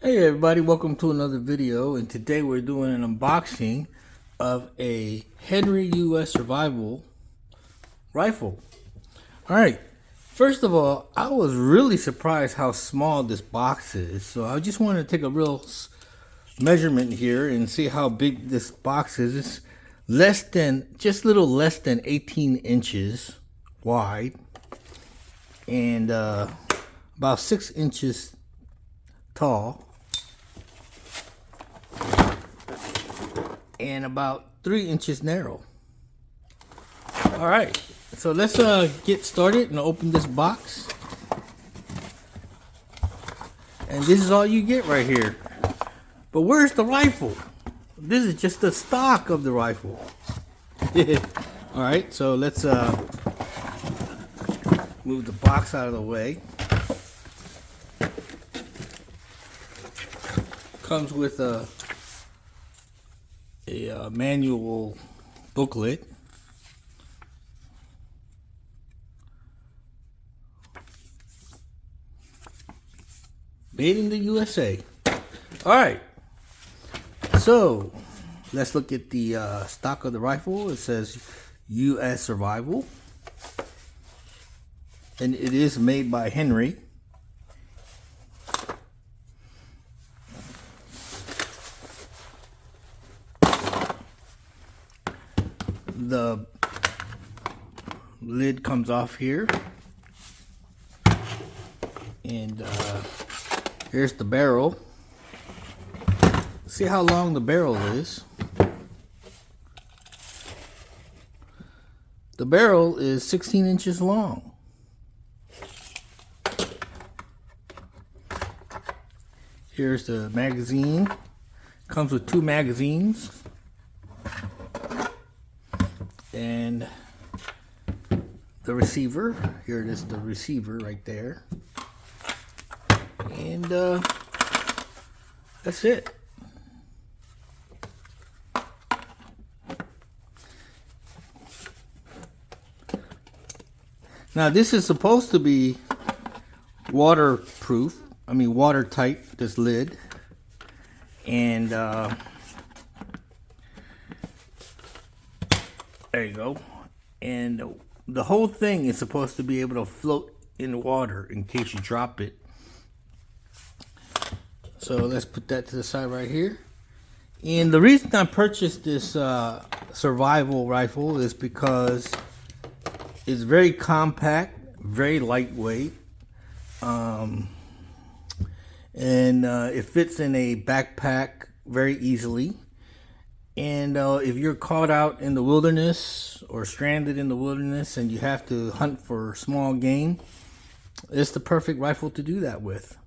Hey everybody, welcome to another video, and today we're doing an unboxing of a Henry U.S. Survival rifle. Alright, first of all, I was really surprised how small this box is, so I just want to take a real measurement here and see how big this box is. It's just a little less than 18 inches wide and about 6 inches tall and about 3 inches narrow. All right, so let's get started and open this box. And this is all you get right here. But where's the rifle? This is just the stock of the rifle. All right, so let's move the box out of the way. Comes with a manual booklet. Made in the USA. All right, so let's look at the stock of the rifle. It says U.S. Survival, and it is made by Henry. The lid comes off here, and here's the barrel. See how long the barrel is. The barrel is 16 inches long. Here's the magazine. Comes with 2 magazines. And the receiver. Here it is, the receiver right there. And that's it. Now this is supposed to be waterproof. I mean watertight, this lid. And there you go. And the whole thing is supposed to be able to float in the water in case you drop it. So let's put that to the side right here. And the reason I purchased this survival rifle is because it's very compact, very lightweight, and it fits in a backpack very easily. And if you're caught out in the wilderness or stranded in the wilderness and you have to hunt for small game, it's the perfect rifle to do that with.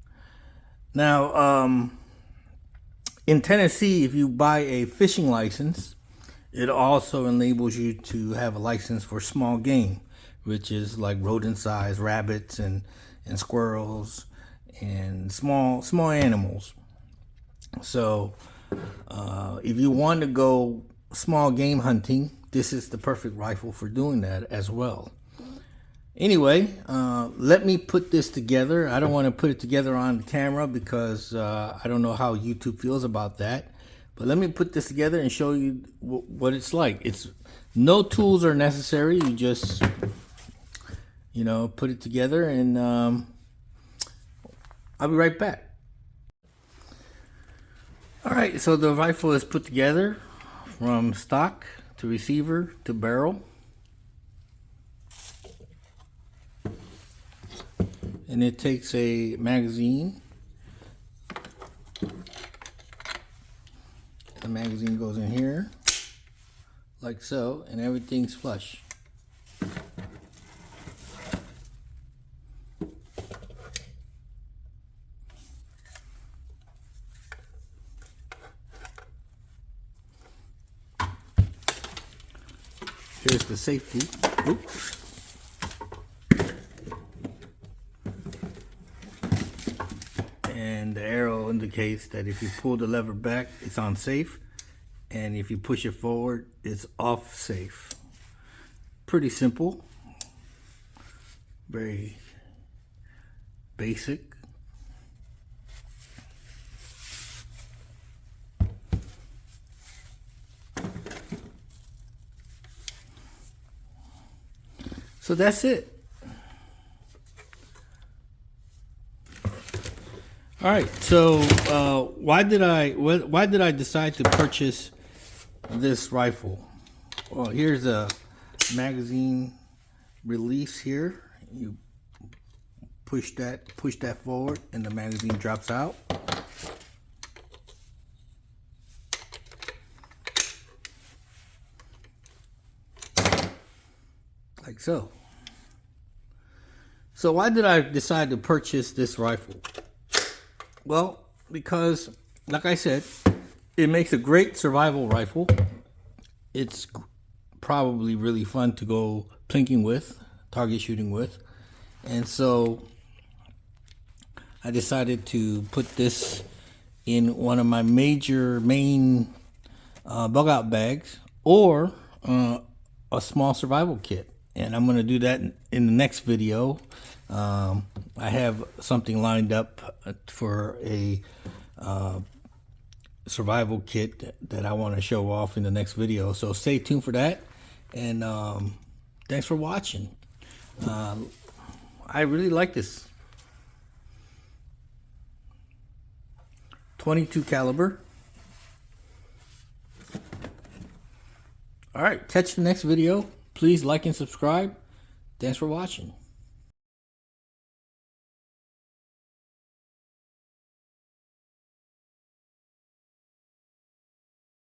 Now, in Tennessee, if you buy a fishing license, it also enables you to have a license for small game, which is like rodent-sized rabbits and squirrels and small animals. So if you want to go small game hunting, this is the perfect rifle for doing that as well. Anyway, let me put this together. I don't want to put it together on the camera because I don't know how YouTube feels about that. But let me put this together and show you what it's like. It's no tools are necessary. You just, you know, put it together, and I'll be right back. All right, so the rifle is put together from stock to receiver to barrel. And it takes a magazine. The magazine goes in here, like so, and everything's flush. Here's the safety. Oops. And the arrow indicates that if you pull the lever back, it's on safe, and if you push it forward, it's off safe. Pretty simple, very basic. So that's it. All right, so why did I decide to purchase this rifle? Well, here's a magazine release here. You push that forward, and the magazine drops out. Like so. So why did I decide to purchase this rifle? Well, because, like I said, it makes a great survival rifle. It's probably really fun to go plinking with, target shooting with. And so I decided to put this in one of my main bug out bags, or a small survival kit. And I'm going to do that in the next video. I have something lined up for a survival kit that I want to show off in the next video. So stay tuned for that. And thanks for watching. I really like this 22 caliber. All right, catch the next video. Please like and subscribe. Thanks for watching.